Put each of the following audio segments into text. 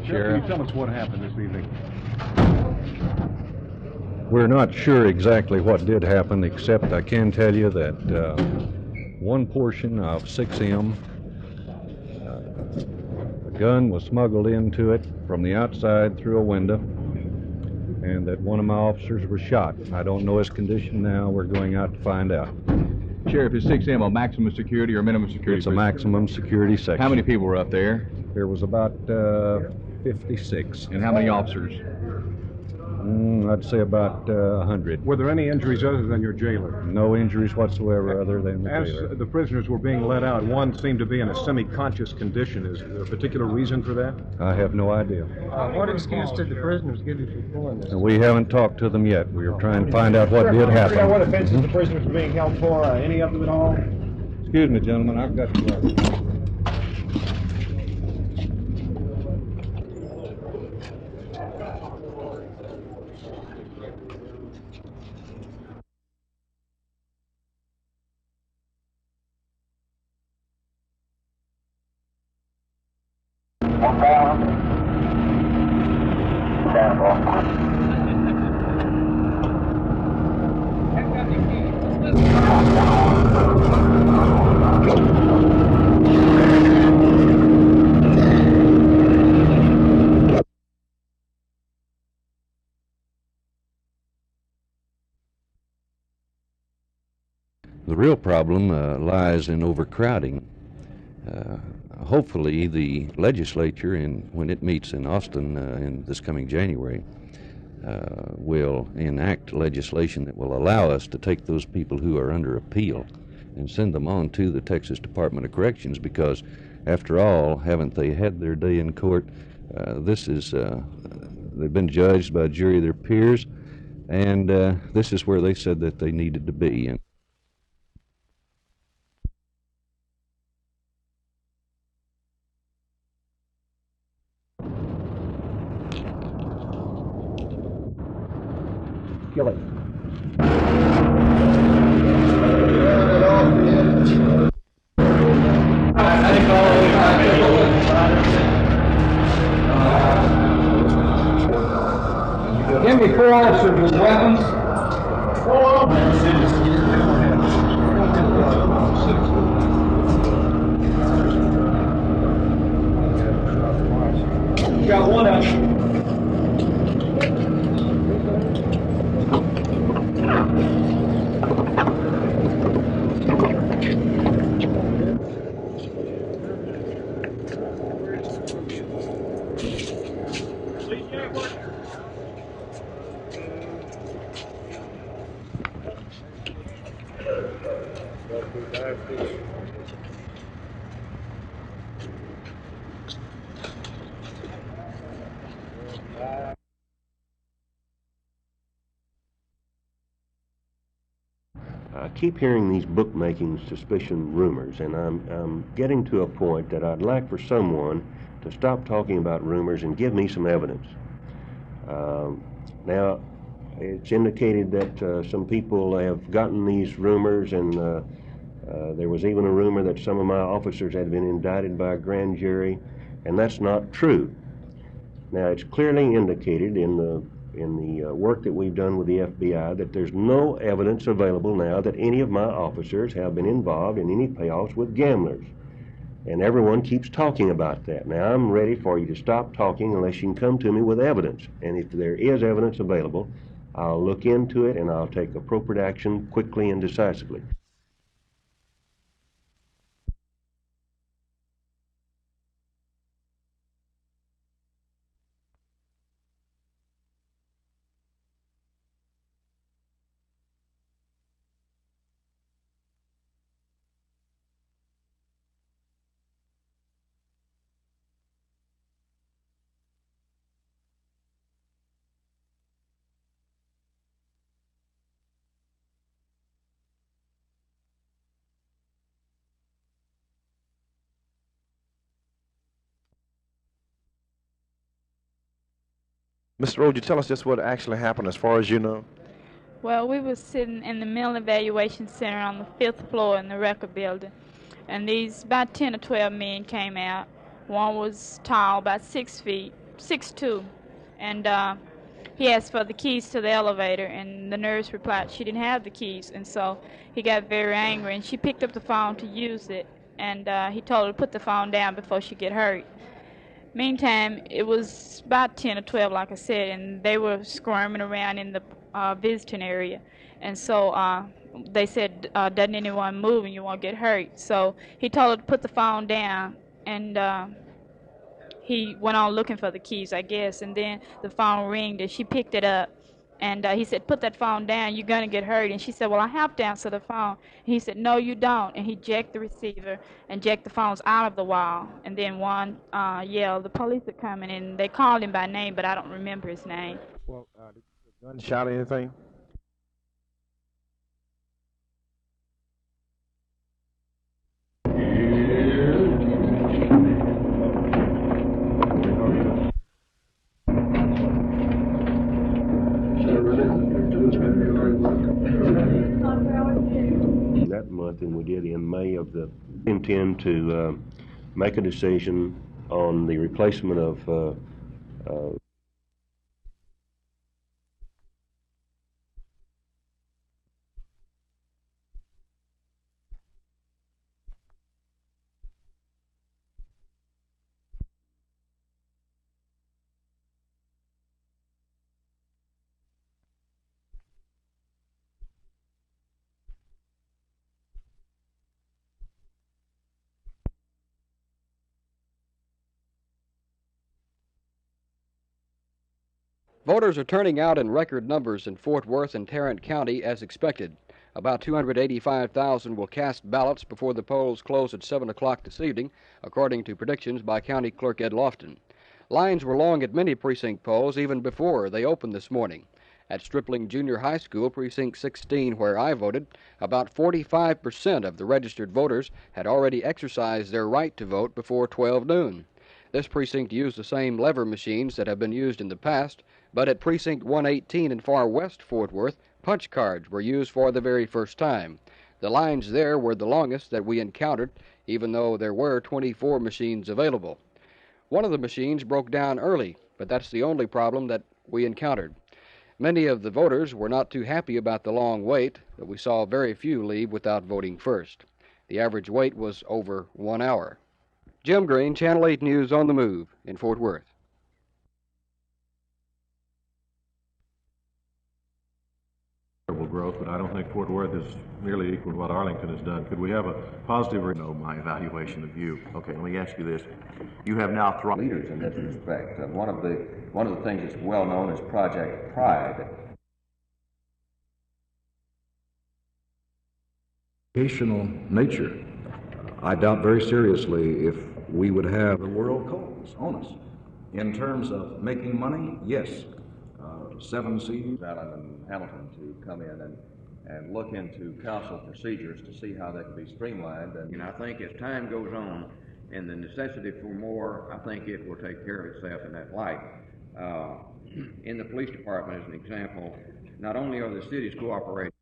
Sheriff. Can you tell us what happened this evening? We're not sure exactly what did happen, except I can tell you that one portion of 6M, a gun was smuggled into it from the outside through a window, and that one of my officers was shot. I don't know his condition now. We're going out to find out. Sheriff, is 6M a maximum security or minimum security? It's a maximum security section. How many people were up there? There was about 56. And how many officers? I'd say about 100. Were there any injuries other than your jailer? No injuries whatsoever other than the jailer. As the prisoners were being let out, one seemed to be in a semi-conscious condition. Is there a particular reason for that? I have no idea. What excuse did the prisoners give you for doing this? We haven't talked to them yet. We are trying to find out what did happen. What offenses the prisoners were being held for? Any of them at all? Excuse me, gentlemen. I've got to... The real problem lies in overcrowding. Hopefully the legislature, when it meets in Austin in this coming January, will enact legislation that will allow us to take those people who are under appeal and send them on to the Texas Department of Corrections, because after all, haven't they had their day in court? They've been judged by a jury of their peers, and this is where they said that they needed to be. And Kill it. Give me 4 officers with weapons. You got one of them. I keep hearing these bookmaking suspicion rumors, and I'm getting to a point that I'd like for someone to stop talking about rumors and give me some evidence. Now, it's indicated that some people have gotten these rumors, and there was even a rumor that some of my officers had been indicted by a grand jury, and that's not true. Now, it's clearly indicated in the work that we've done with the FBI that there's no evidence available now that any of my officers have been involved in any payoffs with gamblers. And everyone keeps talking about that. Now, I'm ready for you to stop talking unless you can come to me with evidence. And if there is evidence available, I'll look into it and I'll take appropriate action quickly and decisively. Mr. Rhodes, you tell us just what actually happened as far as you know? Well, we were sitting in the Mill Evaluation Center on the 5th floor in the record building, and these about 10 or 12 men came out. One was tall, about 6 feet, 6'2", and he asked for the keys to the elevator, and the nurse replied she didn't have the keys, and so he got very angry, and she picked up the phone to use it, and he told her to put the phone down before she get hurt. Meantime, it was about 10 or 12, like I said, and they were squirming around in the visiting area, and so they said, doesn't anyone move and you won't get hurt? So he told her to put the phone down, and he went on looking for the keys, I guess, and then the phone ringed, and she picked it up, and he said, put that phone down, you're going to get hurt. And she said, well, I have to answer the phone. And he said, no, you don't. And he jacked the receiver and jacked the phones out of the wall, and then one yelled, the police are coming, and they called him by name, but I don't remember his name. Well, did the gunshot or anything? That month, and we did in May of the intend to make a decision on the replacement of Voters are turning out in record numbers in Fort Worth and Tarrant County as expected. About 285,000 will cast ballots before the polls close at 7 o'clock this evening, according to predictions by County Clerk Ed Lofton. Lines were long at many precinct polls even before they opened this morning. At Stripling Junior High School, Precinct 16, where I voted, about 45% of the registered voters had already exercised their right to vote before 12 noon. This precinct used the same lever machines that have been used in the past, but at Precinct 118 in far west Fort Worth, punch cards were used for the very first time. The lines there were the longest that we encountered, even though there were 24 machines available. One of the machines broke down early, but that's the only problem that we encountered. Many of the voters were not too happy about the long wait, but we saw very few leave without voting first. The average wait was over 1 hour. Jim Green, Channel 8 News on the Move in Fort Worth. Growth, but I don't think Fort Worth is nearly equal to what Arlington has done. Could we have a positive? No, my evaluation of you. Okay, let me ask you this: you have now leaders in this respect. One of the things that's well known is Project Pride. Educational nature. I doubt very seriously if we would have the world calls on us. In terms of making money, yes. 7 C's. Allen and Hamilton to come in and look into council procedures to see how that can be streamlined. And I think as time goes on and the necessity for more, I think it will take care of itself in that light. In the police department, as an example, not only are the cities cooperating,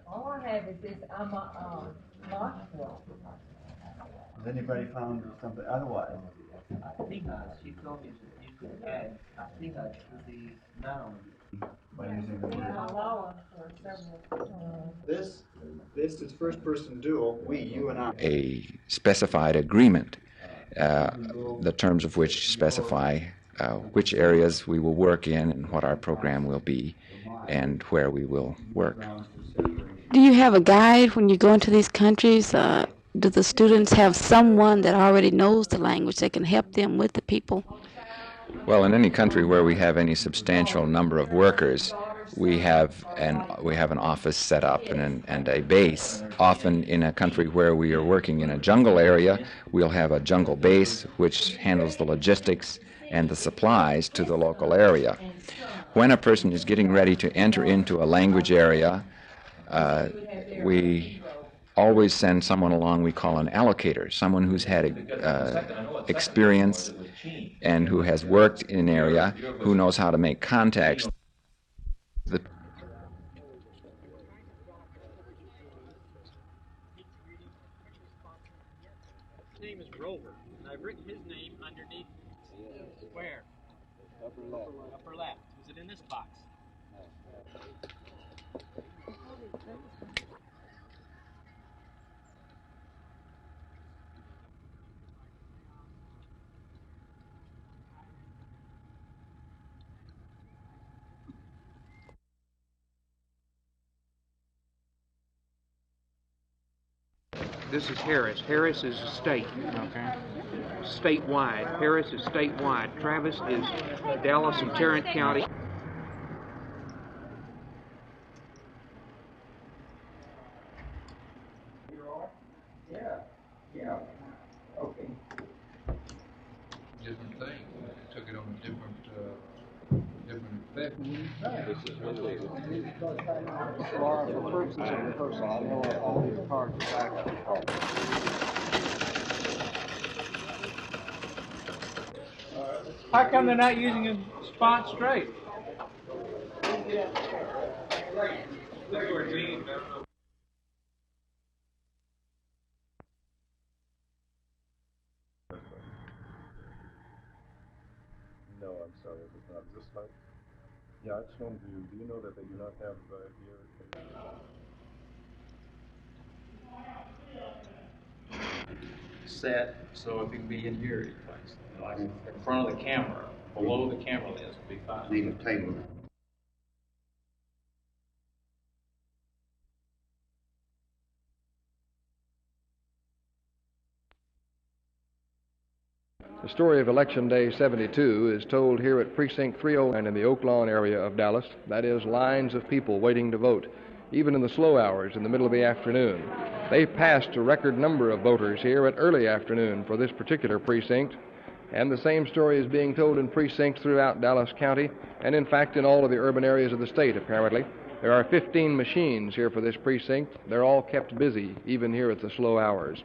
all I have is this, I'm a Knoxville. Has anybody found something otherwise? I think she told me that you could add, I think to the noun. By using the word. Allow for several. This is first person dual, we, you and I. A specified agreement, the terms of which specify which areas we will work in and what our program will be and where we will work. Do you have a guide when you go into these countries? do the students have someone that already knows the language that can help them with the people? Well, in any country where we have any substantial number of workers, we have an office set up and a base. Often in a country where we are working in a jungle area, we'll have a jungle base which handles the logistics and the supplies to the local area. When a person is getting ready to enter into a language area, we always send someone along we call an allocator, someone who's had experience and who has worked in an area, who knows how to make contacts. His name is Rover, and I've written his name underneath. Where? Upper left. Upper left. Is it in this box? This is Harris. Harris is a state. Okay. Statewide. Harris is statewide. Travis is Dallas and Tarrant County. Yeah. Yeah. Okay. Different thing. Took it on a different effect. Laura, for purposes of rehearsal, I know all these cards are back up. How come they're not using a spot straight? No, I'm sorry, it does not. Is this type? Yeah, it's shown to you. Do you know that they do not have here? Set so if it can be in here, like in front of the camera, below the camera lens would be fine. Need a table. The story of Election Day 72 is told here at Precinct 309 in the Oak Lawn area of Dallas. That is, lines of people waiting to vote, even in the slow hours in the middle of the afternoon. They passed a record number of voters here at early afternoon for this particular precinct, and the same story is being told in precincts throughout Dallas County, and in fact in all of the urban areas of the state, apparently. There are 15 machines here for this precinct. They're all kept busy, even here at the slow hours.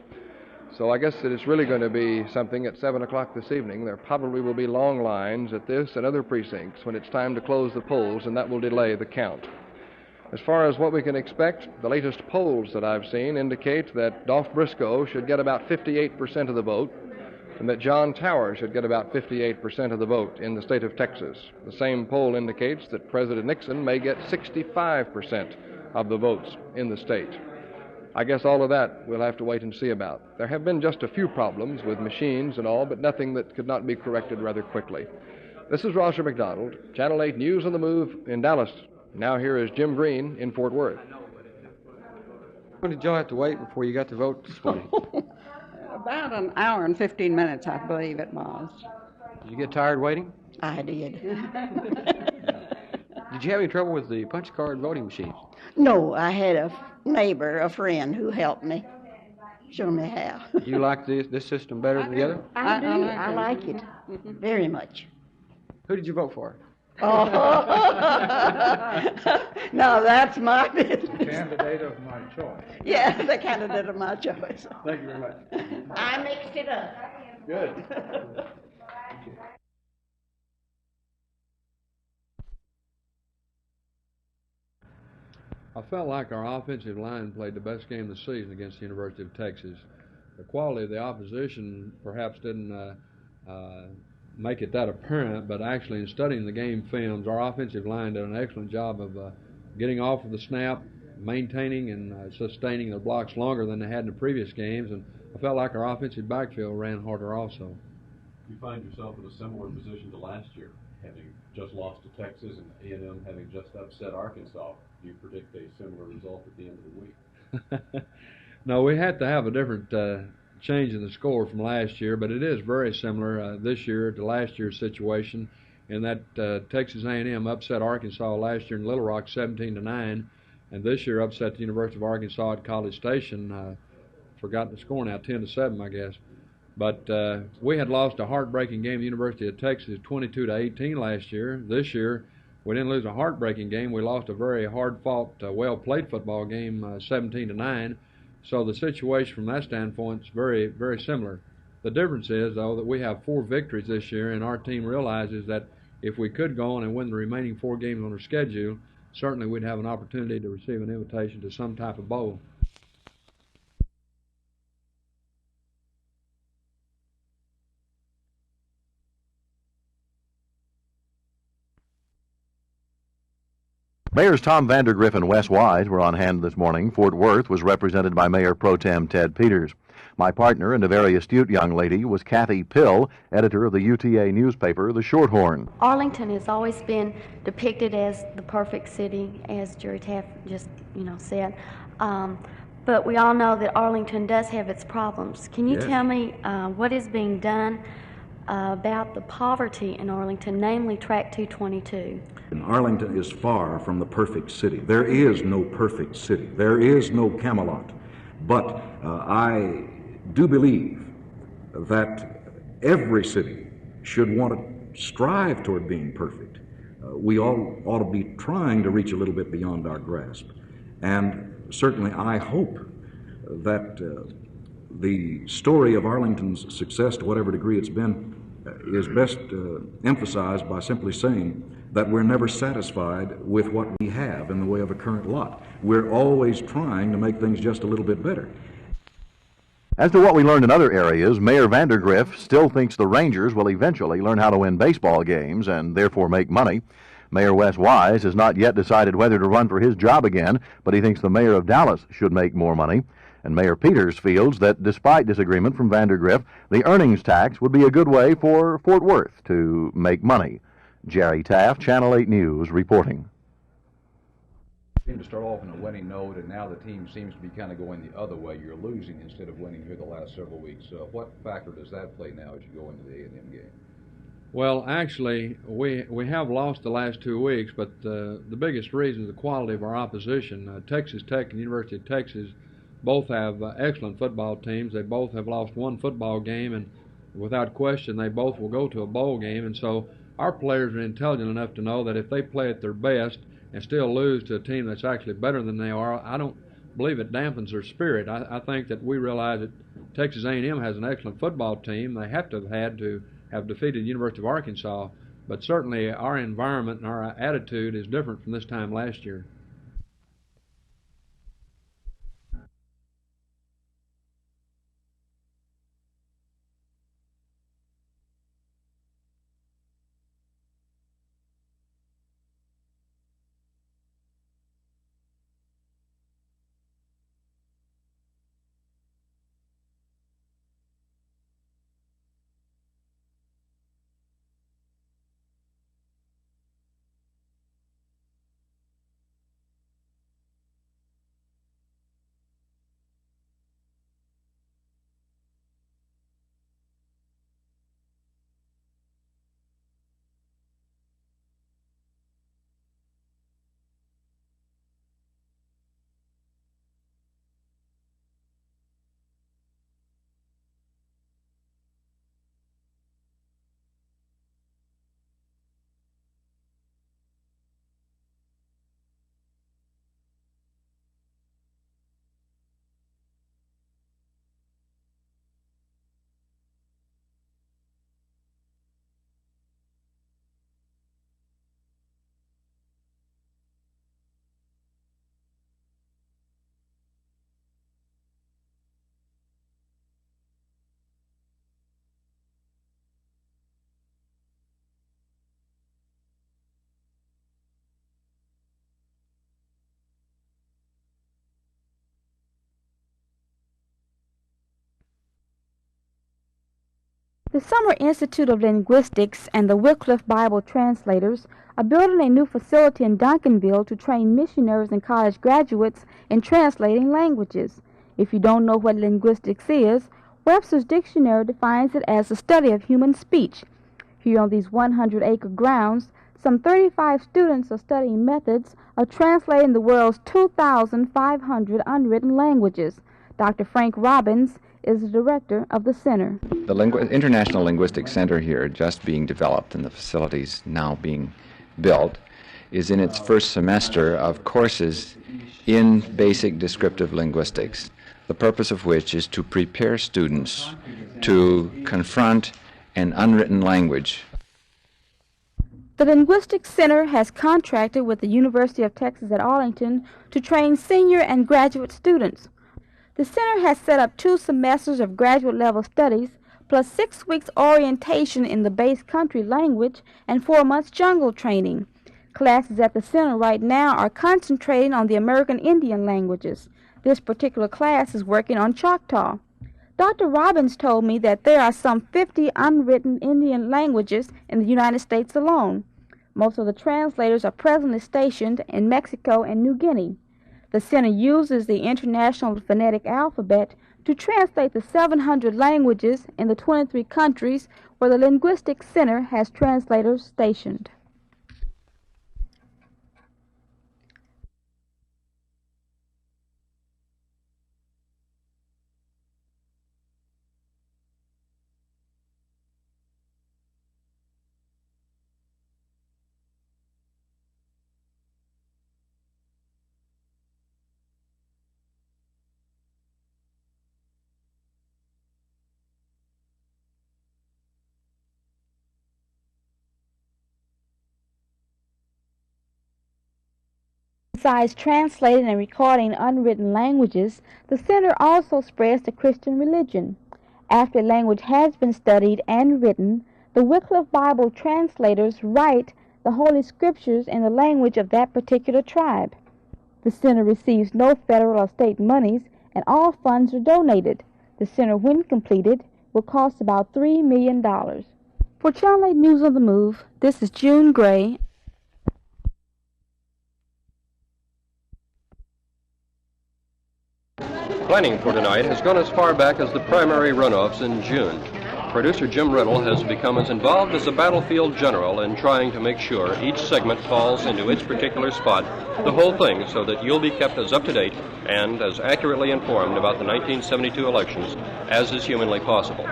So I guess that it's really going to be something at 7 o'clock this evening. There probably will be long lines at this and other precincts when it's time to close the polls, and that will delay the count. As far as what we can expect, the latest polls that I've seen indicate that Dolph Briscoe should get about 58% of the vote, and that John Tower should get about 58% of the vote in the state of Texas. The same poll indicates that President Nixon may get 65% of the votes in the state. I guess all of that we'll have to wait and see about. There have been just a few problems with machines and all, but nothing that could not be corrected rather quickly. This is Rosser McDonald, Channel 8 News on the Move in Dallas. Now here is Jim Green in Fort Worth. When did y'all have to wait before you got to vote this morning? About an hour and 15 minutes, I believe it was. Did you get tired waiting? I did. Did you have any trouble with the punch card voting machines? No, I had a neighbor, a friend, who helped me, show me how. You like this system better than the other? I do. I like it very much. Who did you vote for? Oh, no, that's my business. The candidate of my choice. Yeah, the candidate of my choice. Thank you very much. I mixed it up. Good. I felt like our offensive line played the best game of the season against the University of Texas. The quality of the opposition perhaps didn't make it that apparent, but actually in studying the game films, our offensive line did an excellent job of getting off of the snap, maintaining and sustaining the blocks longer than they had in the previous games, and I felt like our offensive backfield ran harder also. You find yourself in a similar position to last year, having just lost to Texas and A&M having just upset Arkansas. Do you predict a similar result at the end of the week? No, we had to have a different change in the score from last year, but it is very similar this year to last year's situation in that Texas A&M upset Arkansas last year in Little Rock 17-9, and this year upset the University of Arkansas at College Station. Forgotten the score now, 10-7, I guess. But we had lost a heartbreaking game at the University of Texas 22-18 last year. This year, we didn't lose a heartbreaking game. We lost a very hard-fought, well-played football game 17-9. So the situation from that standpoint is very, very similar. The difference is, though, that we have 4 victories this year, and our team realizes that if we could go on and win the remaining 4 games on our schedule, certainly we'd have an opportunity to receive an invitation to some type of bowl. Mayors Tom Vandergriff and Wes Wise were on hand this morning. Fort Worth was represented by Mayor Pro Tem Ted Peters. My partner and a very astute young lady was Kathy Pill, editor of the UTA newspaper, The Shorthorn. Arlington has always been depicted as the perfect city, as Jerry Taff just, said. But we all know that Arlington does have its problems. Can you tell me what is being done about the poverty in Arlington, namely Track 222? Arlington is far from the perfect city. There is no perfect city. There is no Camelot. But I do believe that every city should want to strive toward being perfect. We all ought to be trying to reach a little bit beyond our grasp. And certainly I hope that the story of Arlington's success, to whatever degree it's been, is best emphasized by simply saying that we're never satisfied with what we have in the way of a current lot. We're always trying to make things just a little bit better. As to what we learned in other areas, Mayor Vandergriff still thinks the Rangers will eventually learn how to win baseball games and therefore make money. Mayor Wes Wise has not yet decided whether to run for his job again, but he thinks the mayor of Dallas should make more money. And Mayor Peters feels that despite disagreement from Vandergriff, the earnings tax would be a good way for Fort Worth to make money. Jerry Taff, Channel 8 News, reporting. Seemed to start off on a winning note, and now the team seems to be kind of going the other way. You're losing instead of winning here the last several weeks. What factor does that play now as you go into the A&M game? Well, actually, we have lost the last 2 weeks, but the biggest reason is the quality of our opposition. Texas Tech and University of Texas both have excellent football teams. They both have lost 1 football game, and without question, they both will go to a bowl game. And so our players are intelligent enough to know that if they play at their best and still lose to a team that's actually better than they are, I don't believe it dampens their spirit. I think that we realize that Texas A&M has an excellent football team. They have to have had to have defeated the University of Arkansas, but certainly our environment and our attitude is different from this time last year. The Summer Institute of Linguistics and the Wycliffe Bible Translators are building a new facility in Duncanville to train missionaries and college graduates in translating languages. If you don't know what linguistics is, Webster's Dictionary defines it as the study of human speech. Here on these 100-acre grounds, some 35 students are studying methods of translating the world's 2,500 unwritten languages. Dr. Frank Robbins is the director of the center. The International Linguistics Center here, just being developed and the facilities now being built, is in its first semester of courses in basic descriptive linguistics, the purpose of which is to prepare students to confront an unwritten language. The Linguistics Center has contracted with the University of Texas at Arlington to train senior and graduate students. The center has set up 2 semesters of graduate-level studies, plus 6 weeks orientation in the base country language and 4 months jungle training. Classes at the center right now are concentrating on the American Indian languages. This particular class is working on Choctaw. Dr. Robbins told me that there are some 50 unwritten Indian languages in the United States alone. Most of the translators are presently stationed in Mexico and New Guinea. The center uses the International Phonetic Alphabet to translate the 700 languages in the 23 countries where the Linguistics Center has translators stationed. Besides translating and recording unwritten languages, the center also spreads the Christian religion. After a language has been studied and written, the Wycliffe Bible translators write the Holy Scriptures in the language of that particular tribe. The center receives no federal or state monies, and all funds are donated. The center, when completed, will cost about $3 million. For Channel 8 News on the Move, this is June Gray. Planning for tonight has gone as far back as the primary runoffs in June. Producer Jim Riddle has become as involved as a battlefield general in trying to make sure each segment falls into its particular spot, the whole thing, so that you'll be kept as up-to-date and as accurately informed about the 1972 elections as is humanly possible.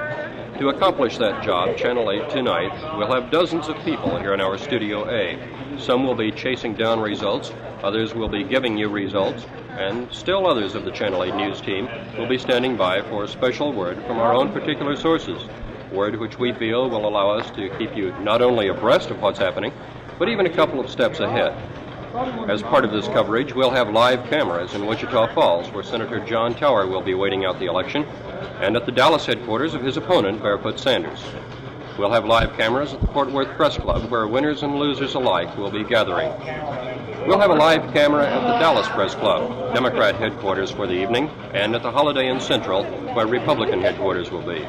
To accomplish that job, Channel 8 tonight will have dozens of people here in our Studio A. Some will be chasing down results, others will be giving you results, and still others of the Channel 8 News team will be standing by for a special word from our own particular sources, word which we feel will allow us to keep you not only abreast of what's happening, but even a couple of steps ahead. As part of this coverage, we'll have live cameras in Wichita Falls, where Senator John Tower will be waiting out the election, and at the Dallas headquarters of his opponent, Barefoot Sanders. We'll have live cameras at the Fort Worth Press Club, where winners and losers alike will be gathering. We'll have a live camera at the Dallas Press Club, Democrat headquarters for the evening, and at the Holiday Inn Central, where Republican headquarters will be.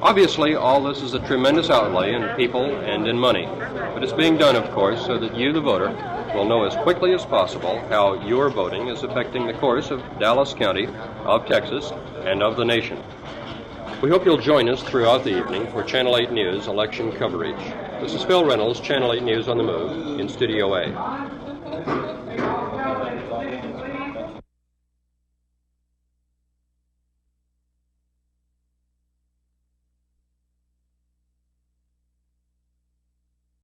Obviously, all this is a tremendous outlay in people and in money, but it's being done, of course, so that you, the voter, will know as quickly as possible how your voting is affecting the course of Dallas County, of Texas, and of the nation. We hope you'll join us throughout the evening for Channel 8 News election coverage. This is Phil Reynolds, Channel 8 News on the Move, in Studio A.